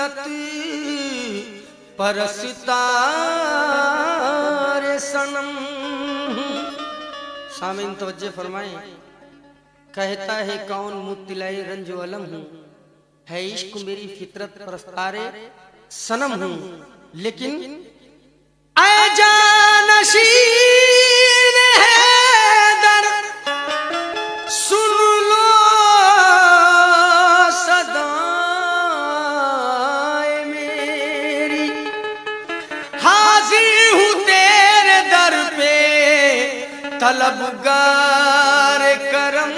फितरत परसता रे सनम। सामीन तवज्जो फरमाएं। कहता है कौन मुत्तिलाए रंजो अलम हूँ, है इश्क मेरी फितरत परस्तारे सनम हूँ। लेकिन ऐ जानशीन हैदर सुन लो सदाएं मेरी, हाजिर हूँ तेरे दर पे तलबगार करम।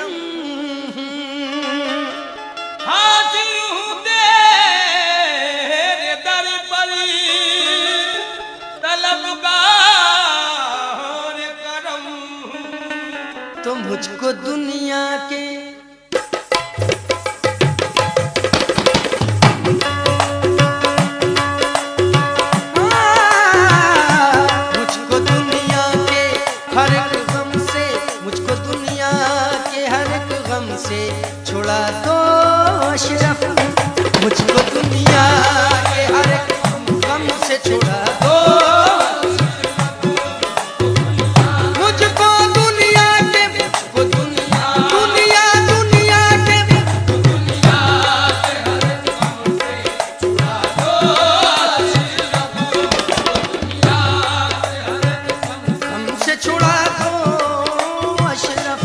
हाजिर हूँ तेरे दर पर तलबगार करम। तो मुझको दुनिया के मुझको दुनिया के हर एक गम से, मुझको दुनिया के हर एक गम से छुड़ा दो अशरफ। मुझको दुनिया के हर एक गम से छुड़ा दो। मुझको दुनिया के, मुझको दुनिया दुनिया दुनिया के गम से छुड़ा दो अशरफ।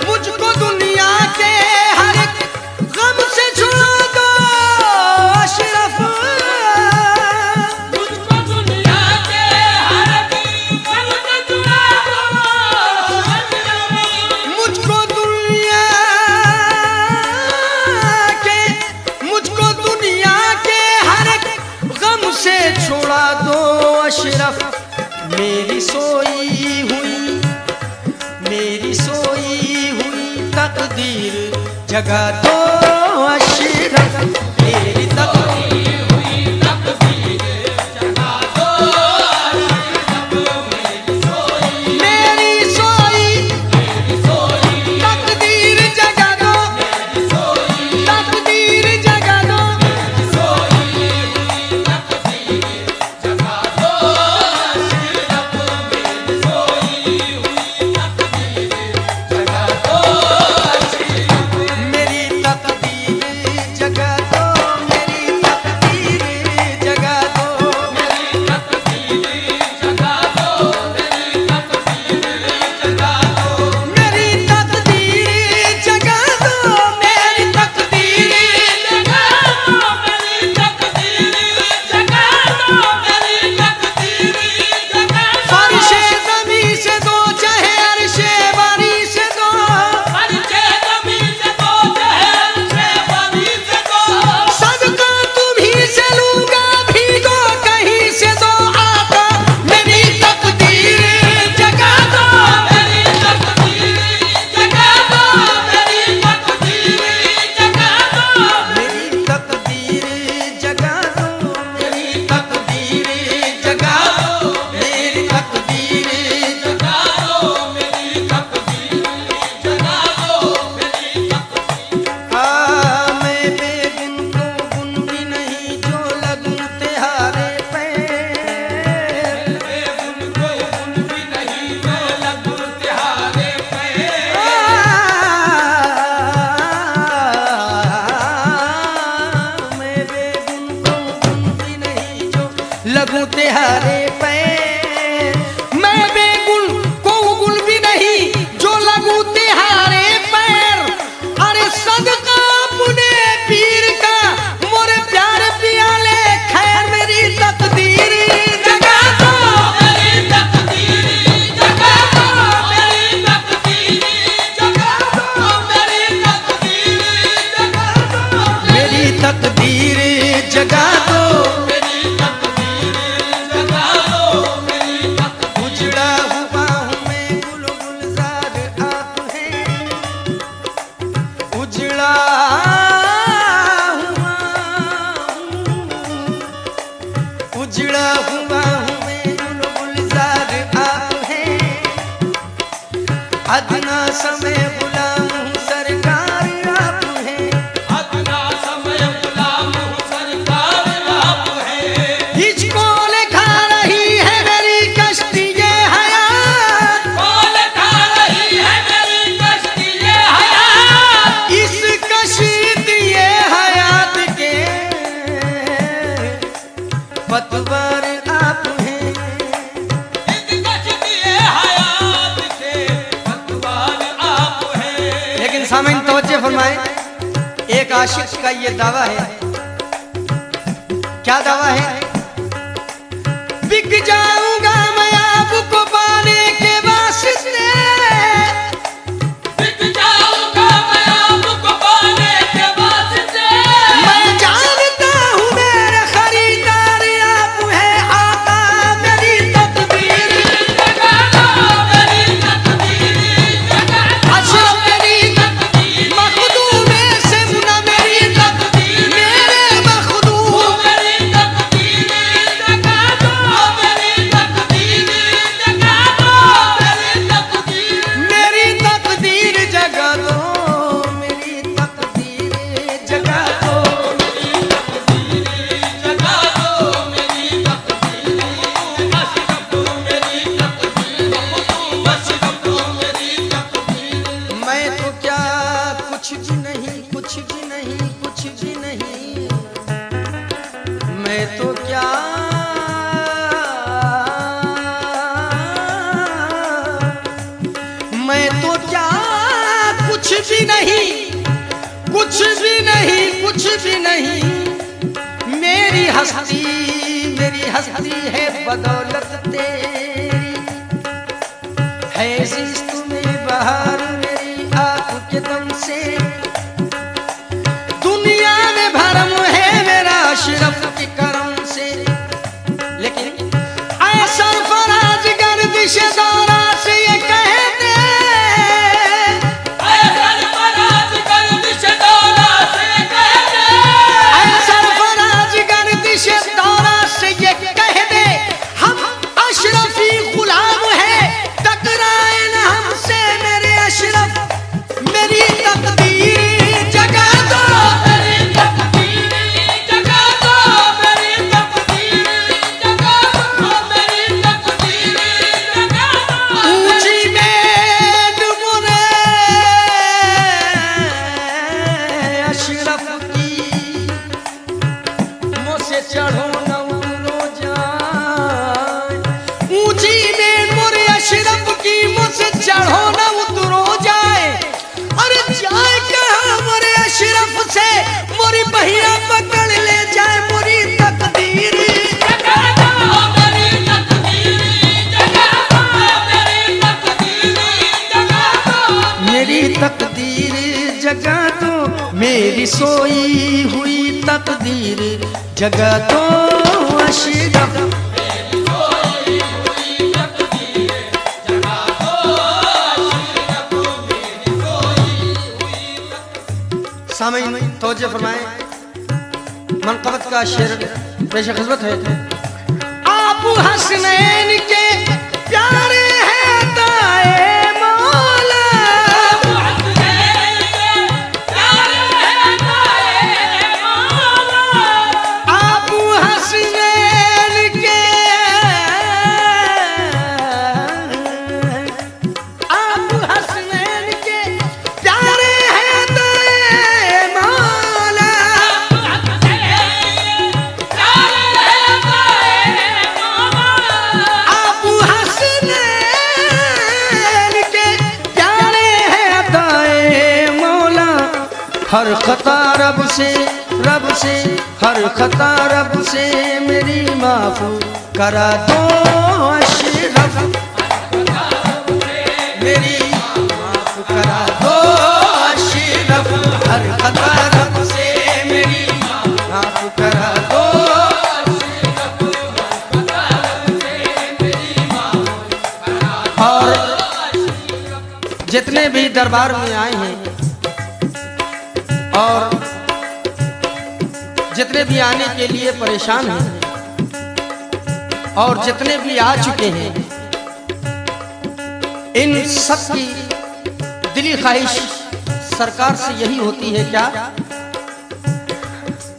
मुझको दुनिया के हर एक गम से छुड़ा दो अशरफ। मुझको दुनिया के हर एक गम से छुड़ा दो। मुझको दुनिया के, मुझको दुनिया के हर एक गम से छुड़ा दो अशरफ। मेरी सोई हुई, मेरी सोई हुई तकदीर जगा दो अशरफ। मेरी तकदीर हुई तकदीर जगा दो। मेरी सोई तकदीर जगा दो, तकदीर जगा दो। मेरी अदना समय गुलाम हूँ सरकार आप हैं, अदना समय गुलाम हूँ सरकार आप हैं। हिचको लिखा रही है मेरी कश्ती ये हयात, कौन खा रही है मेरी कश्ती ये हयात, इस कश्ती ये हयात के पतवार आप हैं। इस कश्ती ये हयात के पतवार आप हैं। लेकिन सामईन तवज्जो फरमाएं, एक आशिक का ये दावा है। क्या दावा है? बिक जाऊंगा मैं आपको पाने के वास्ते, बिक जाऊंगा मैं आपको पाने के वास्ते। मैं जानता हूँ मेरे खरीदार आप हैं आका मेरी तकदीर, जगा दो मेरी तकदीर, जगा दो अशरफ मेरी मखदूम से मुना मेरी तकदीर, मेरे मखदूम मेरी तकदीर, जगा दो मेरी तकदीर, जगा दो मेरी तकदीर। मेरी तकदीर जगा दो, मेरी तकदीर जगा दो। जगा दो मेरी तकदीर, अशरफ दो मेरी तकदीर, अशरफ दो मेरी तकदीर। मैं तो क्या कुछ भी नहीं, कुछ भी नहीं, कुछ भी नहीं, मैं तो क्या मैं तो क्या कुछ भी नहीं, कुछ भी नहीं, कुछ भी नहीं, मेरी हस्ती है बदौलत तेरी, है जिस तुम्हें बहार मेरी आपके दम से, दुनिया में भरम है मेरा अशरफ के करम से। लेकिन ऐसा फराज गर्दिश दौरा से ये कहते, ऐसा फराज गर्दिश दौरा से कहते, ऐसा फराज गर्दिश दौरा से ये कहते, हम अशरफी गुलाम है, टकराए न हमसे मेरे अशरफ, मेरी तकदीर जगा दो, मेरी तकदीर जगा दो, मेरी तकदीर जगा दो, मेरी तकदीर जगा दो। ऊंची मेद मुने अशरफ की, मुझसे चढ़ो न उतरो जाए, ऊंची मेद मुरे अशरफ की, मुझसे चढ़ो न उतरो जाए, अरे जाए कहाँ मोरे अशरफ से, मोरी बहिया पकड़ ले जाए मोरी तकदीर, जगा दो मेरी तकदीर, जगा दो मेरी तकदीर, जगा दो। मेरी तकदीर जगा दो, मेरी सोई हुई तकदीर जगा दो अशरफ। सामईन तवज्जो फरमाएं, मनक़बत का शेर पेश खिदमत है। आप हसनैन के प्यारे हैं ताए मौला, आप हसनैन के, आप हसनैन के प्यारे हैं ताए मौला, आप हसनैन के प्यारे हैं ताए मौला, हर खता रब से, रब से, हर खता रब से मेरी माफ करा दो अशरफ, मेरी माफ करा दो अशरफ, हर खता रब से मेरी माफ करा दो। और जितने भी दरबार में आए हैं और जितने भी आने के लिए परेशान हैं और जितने भी आ चुके हैं, इन सब की दिली ख्वाहिश सरकार से यही होती है क्या?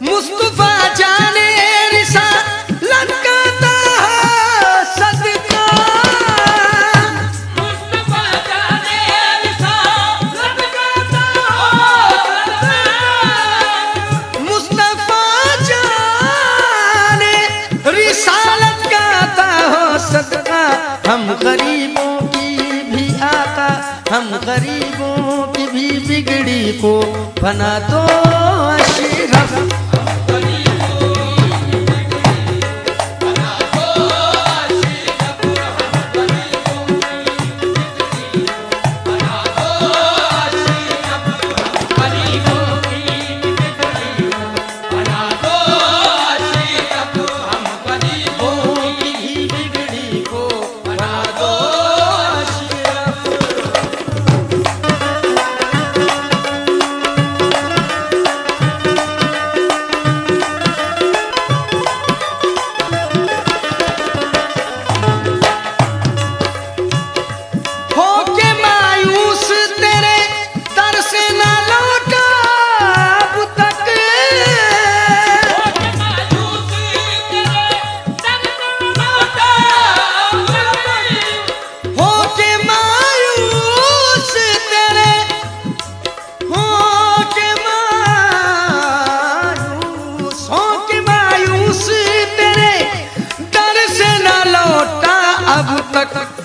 मुस्तफा जाने रिसालत का सदका, मुस्तफा जाने रिसालत का सदका, मुस्तफा जाने रिसालत का हो सदका। हम गरीबों की भी आता, हम गरीबों की भी बिगड़ी को बना दो अशरफ।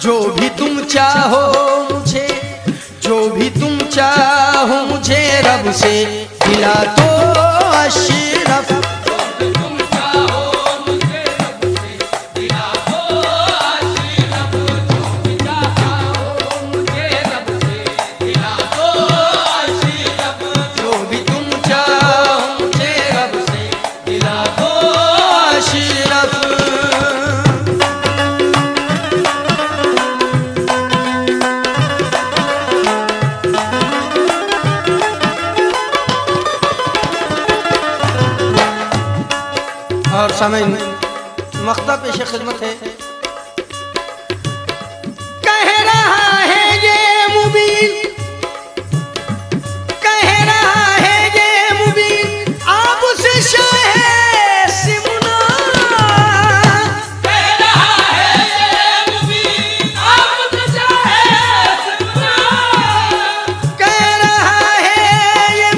जो भी तुम चाहो मुझे, जो भी तुम चाहो मुझे रब से दिला दो अशरफ। तुम चाहो मुझे रब से दिला दो अशरफ, तुम चाहो मुझे रब से दिला दो अशरफ, जो भी तुम चाहो मुझे रब से दिला दो अशरफ। और सामईन मक़ता पेश खिदमत है। कह रहा है ये मुबीन, कह रहा है ये मुबीन, आप उसे शाहे सिमुना। कह रहा है ये मुबीन, आप उसे शाहे सिमुना। कह रहा है ये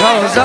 रौज़ा